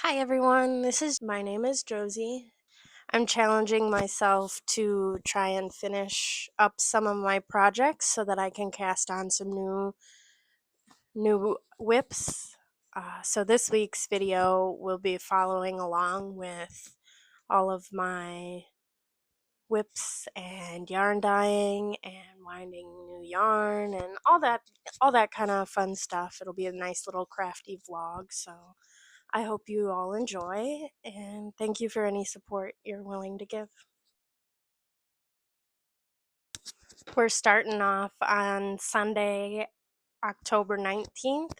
Hi everyone, my name is Josie. I'm challenging myself to try and finish up some of my projects so that I can cast on some new whips. So this week's video will be following along with all of my whips and yarn dyeing and winding new yarn and all that kind of fun stuff. It'll be a nice little crafty vlog, so I hope you all enjoy, and thank you for any support you're willing to give. We're starting off on Sunday, October 19th,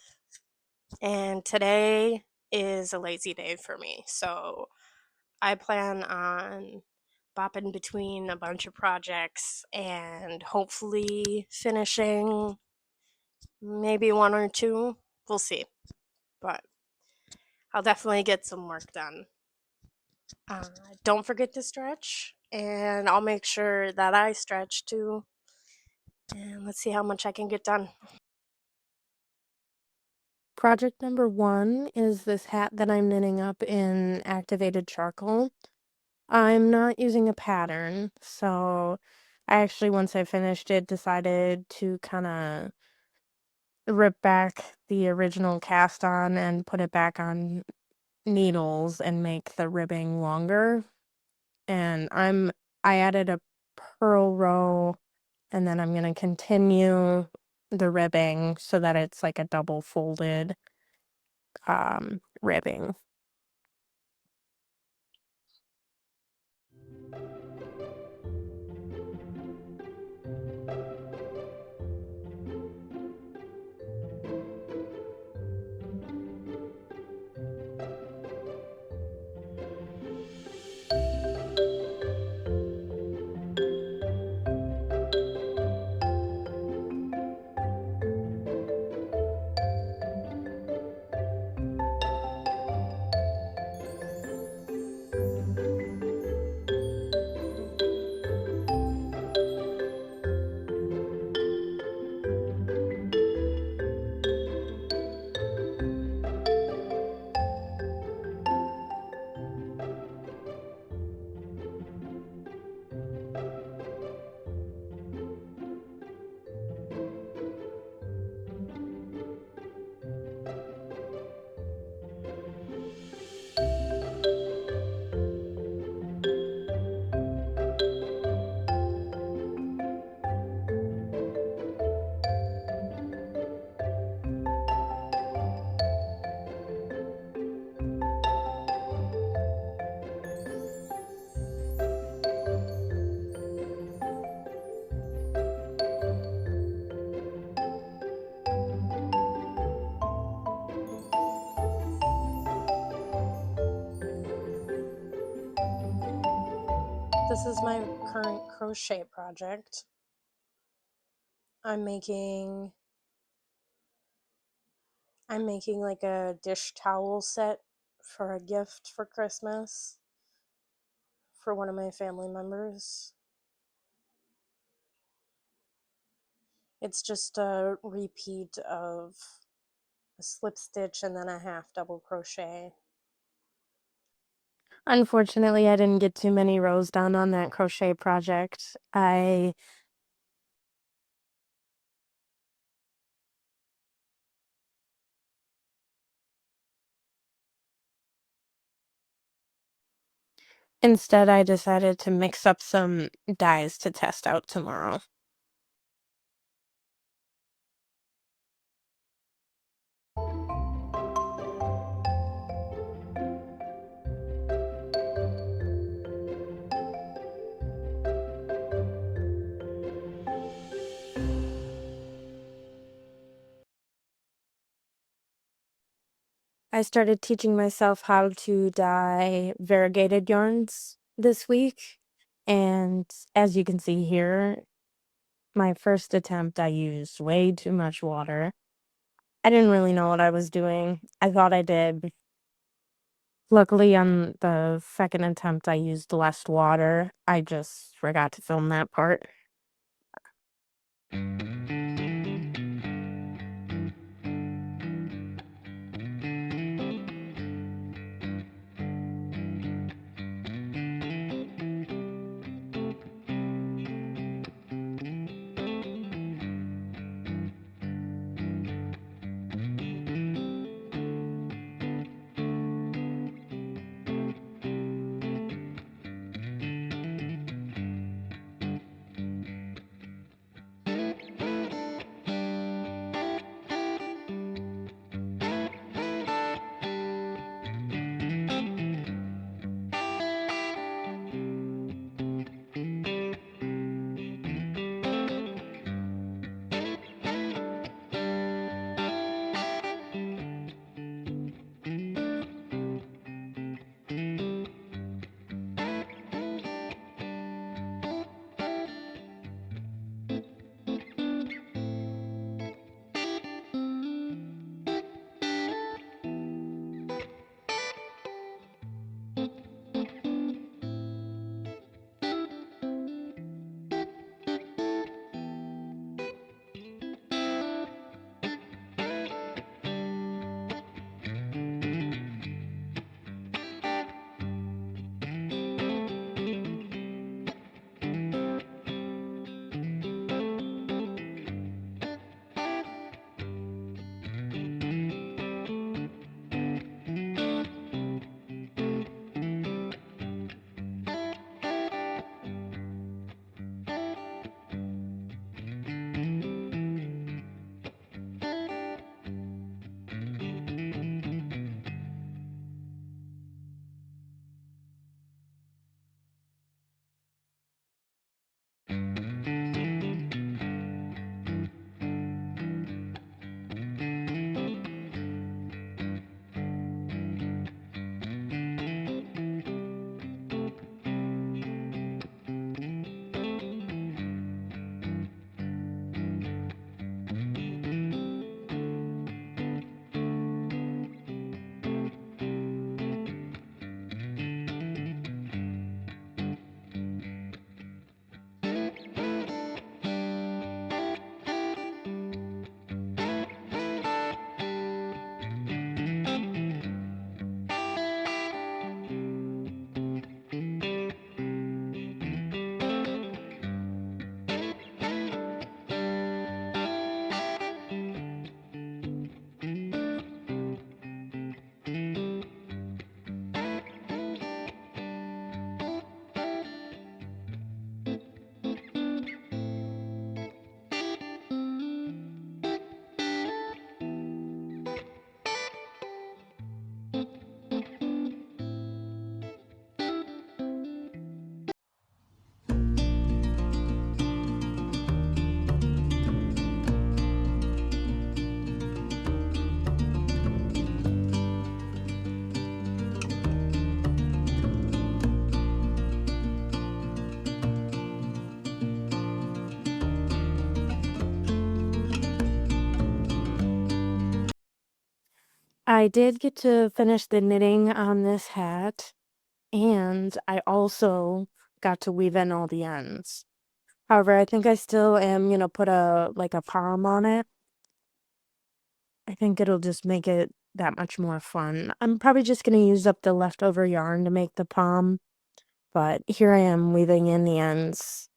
and today is a lazy day for me. So I plan on bopping between a bunch of projects and hopefully finishing maybe one or two. We'll see, but I'll definitely get some work done. Uh, don't forget to stretch, and I'll make sure that I stretch too. And let's see how much I can get done. Project number one is this hat that I'm knitting up in activated charcoal. I'm not using a pattern, so I actually, once I finished it, decided to kind of rip back the original cast on and put it back on needles and make the ribbing longer. And I added a purl row, and then I'm going to continue the ribbing so that it's like a double folded ribbing. This is my current crochet project. I'm making like a dish towel set for a gift for Christmas for one of my family members. It's just a repeat of a slip stitch and then a half double crochet. Unfortunately, I didn't get too many rows done on that crochet project. Instead, I decided to mix up some dyes to test out tomorrow. I started teaching myself how to dye variegated yarns this week, and as you can see here, my first attempt I used way too much water. I didn't really know what I was doing. I thought I did. Luckily, on the second attempt, I used less water. I just forgot to film that part. I did get to finish the knitting on this hat, and I also got to weave in all the ends. However, I think I still am gonna put a palm on it. I think it'll just make it that much more fun. I'm probably just gonna use up the leftover yarn to make the palm, but here I am weaving in the ends.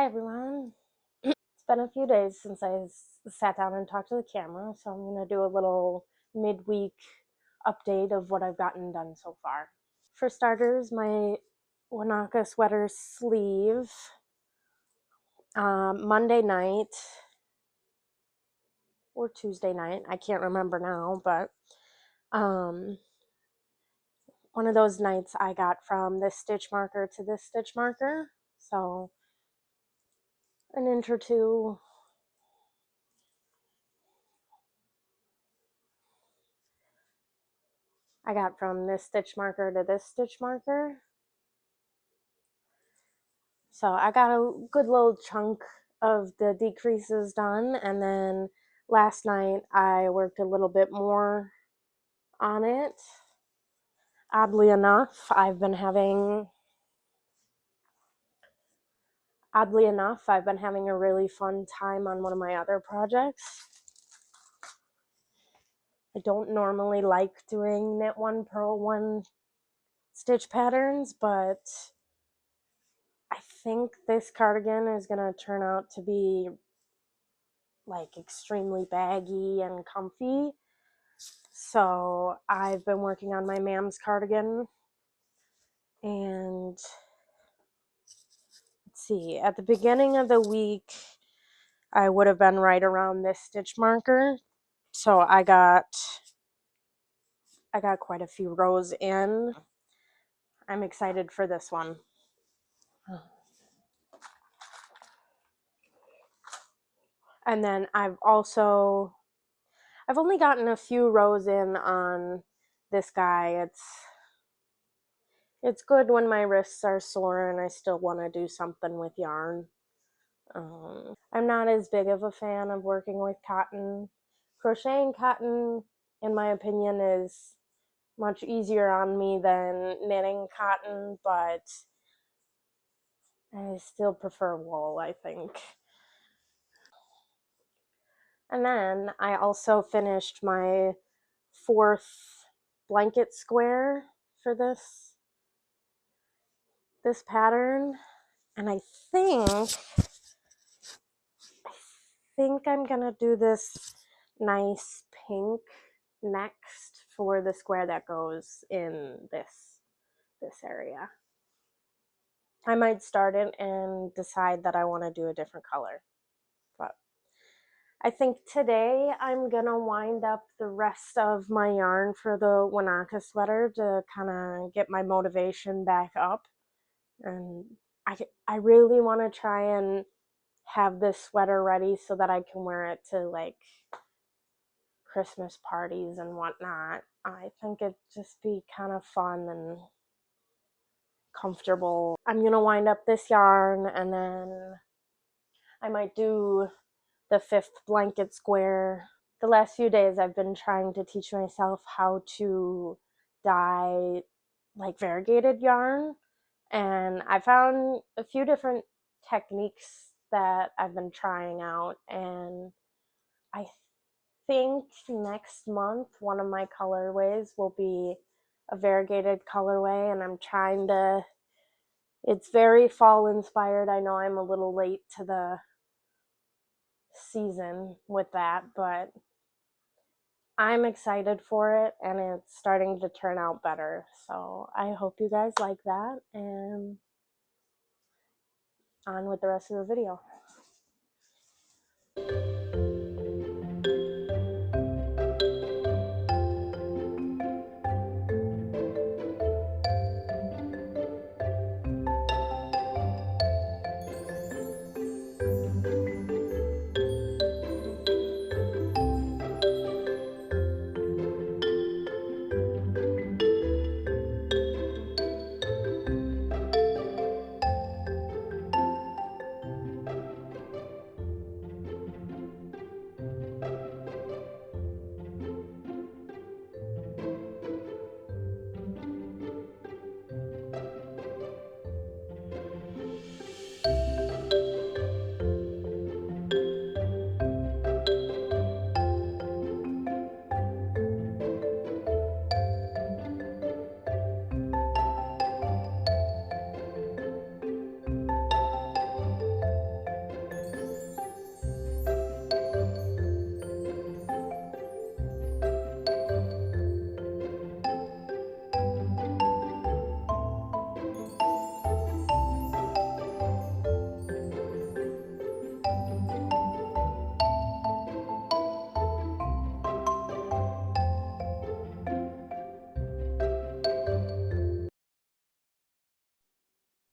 Hi everyone. It's been a few days since sat down and talked to the camera, so I'm going to do a little midweek update of what I've gotten done so far. For starters, my Wanaka sweater sleeve, Monday night or Tuesday night, I can't remember now, but one of those nights I got from this stitch marker to this stitch marker, so an inch or two. I got from this stitch marker to this stitch marker. So I got a good little chunk of the decreases done, and then last night I worked a little bit more on it. Oddly enough, I've been having a really fun time on one of my other projects. I don't normally like doing knit one, purl one stitch patterns, but I think this cardigan is going to turn out to be like extremely baggy and comfy. So I've been working on my mam's cardigan, and let's see, at the beginning of the week I would have been right around this stitch marker. So I got quite a few rows in. I'm excited for this one. And then I've only gotten a few rows in on this guy. It's good when my wrists are sore and I still want to do something with yarn. I'm not as big of a fan of working with cotton. Crocheting cotton, in my opinion, is much easier on me than knitting cotton, but I still prefer wool, I think. And then I also finished my 4th blanket square for this pattern, and I think I'm gonna do this nice pink next for the square that goes in this area. I might start it and decide that I want to do a different color, but I think today I'm gonna wind up the rest of my yarn for the Wanaka sweater to kind of get my motivation back up. And I really want to try and have this sweater ready so that I can wear it to like Christmas parties and whatnot. I think it'd just be kind of fun and comfortable. I'm gonna wind up this yarn, and then I might do the 5th blanket square. The last few days I've been trying to teach myself how to dye like variegated yarn, and I found a few different techniques that I've been trying out, and I think next month one of my colorways will be a variegated colorway, and it's very fall inspired. I know I'm a little late to the season with that, but I'm excited for it, and it's starting to turn out better. So I hope you guys like that, and on with the rest of the video.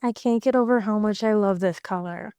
I can't get over how much I love this color.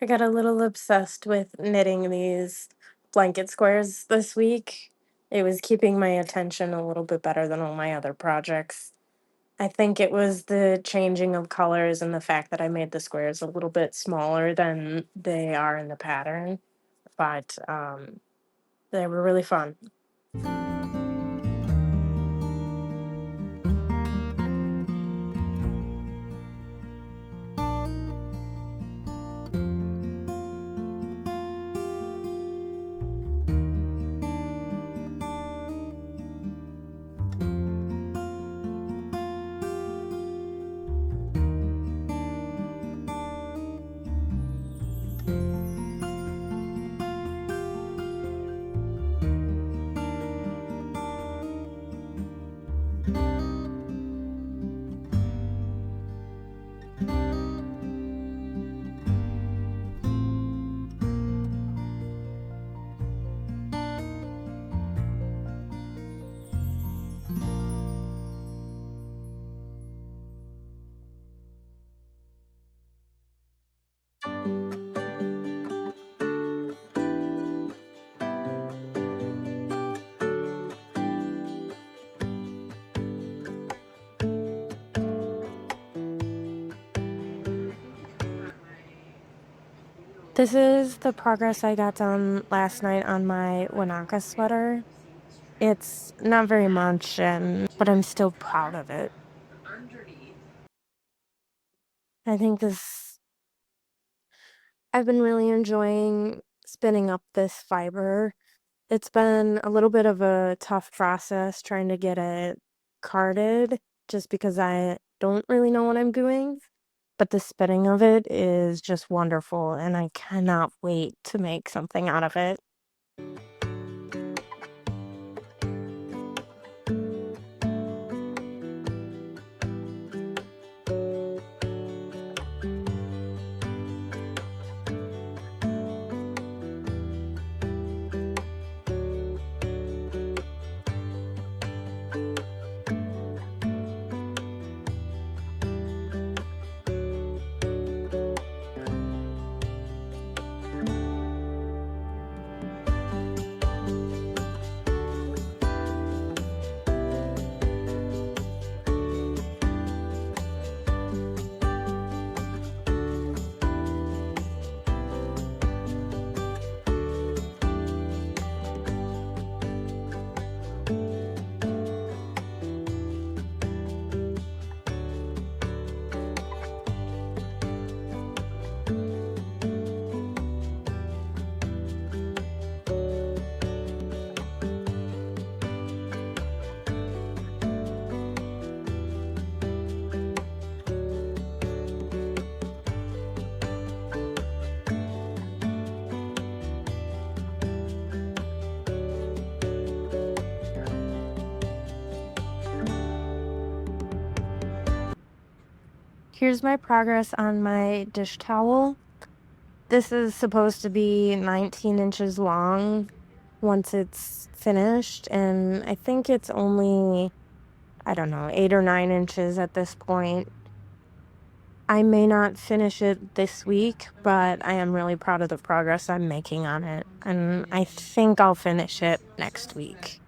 I got a little obsessed with knitting these blanket squares this week. It was keeping my attention a little bit better than all my other projects. I think it was the changing of colors and the fact that I made the squares a little bit smaller than they are in the pattern, but they were really fun. This is the progress I got done last night on my Wanaka sweater. It's not very much, but I'm still proud of it. I think this I've been really enjoying spinning up this fiber. It's been a little bit of a tough process trying to get it carded just because I don't really know what I'm doing. But the spinning of it is just wonderful, and I cannot wait to make something out of it. Here's my progress on my dish towel. This is supposed to be 19 inches long once it's finished, and I think it's only, I don't know, 8 or 9 inches at this point. I may not finish it this week, but I am really proud of the progress I'm making on it, and I think I'll finish it next week.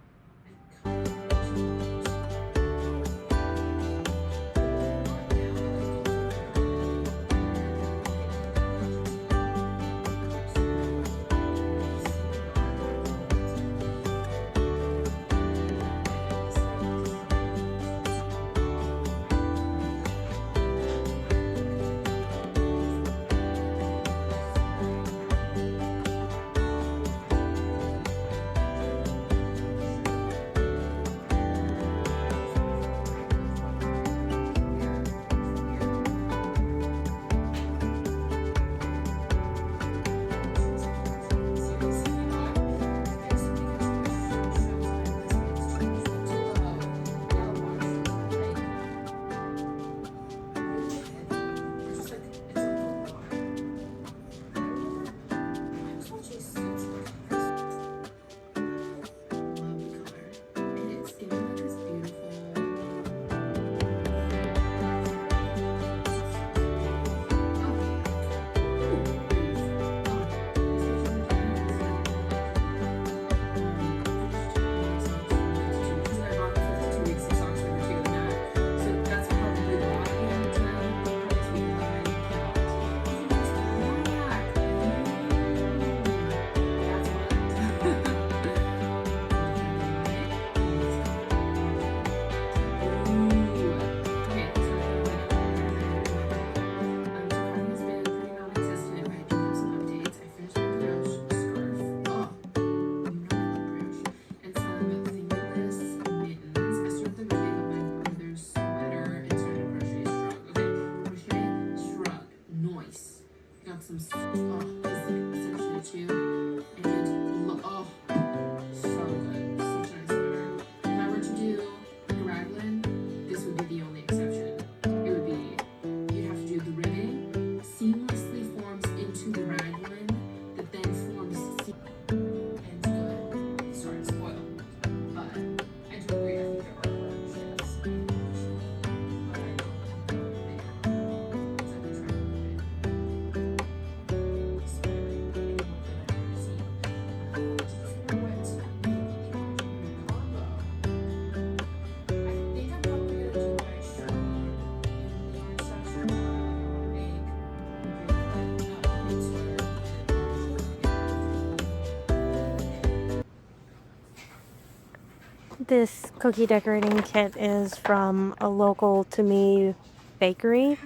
This cookie decorating kit is from a local to me bakery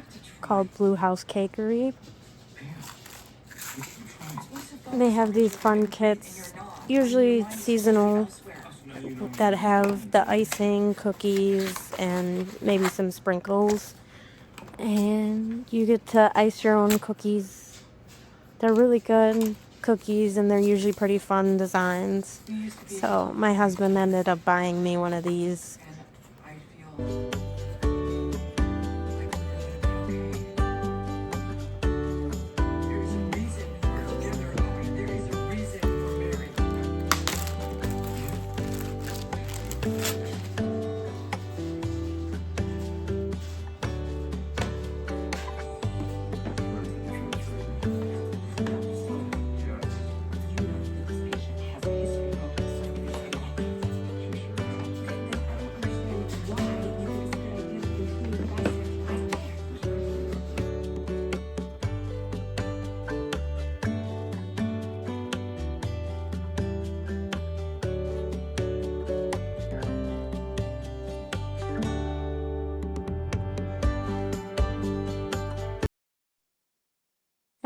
called Blue House Cakery. They have these fun kits, usually seasonal, that have the icing, cookies, and maybe some sprinkles. And you get to ice your own cookies. They're really good cookies, and they're usually pretty fun designs. So my husband ended up buying me one of these.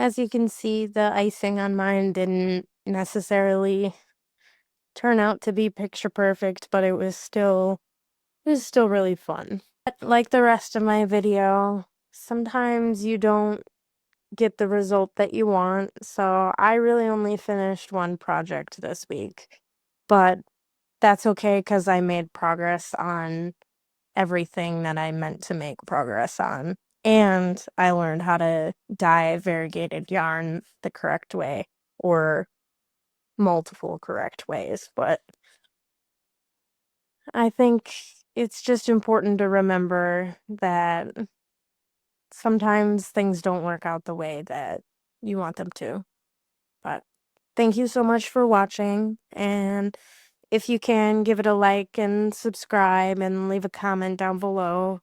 As you can see, the icing on mine didn't necessarily turn out to be picture perfect, but it was still really fun. But like the rest of my video, sometimes you don't get the result that you want, so I really only finished one project this week. But that's okay because I made progress on everything that I meant to make progress on. And I learned how to dye variegated yarn the correct way, or multiple correct ways. But I think it's just important to remember that sometimes things don't work out the way that you want them to. But thank you so much for watching. And if you can, give it a like and subscribe and leave a comment down below.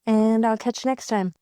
And I'll catch you next time.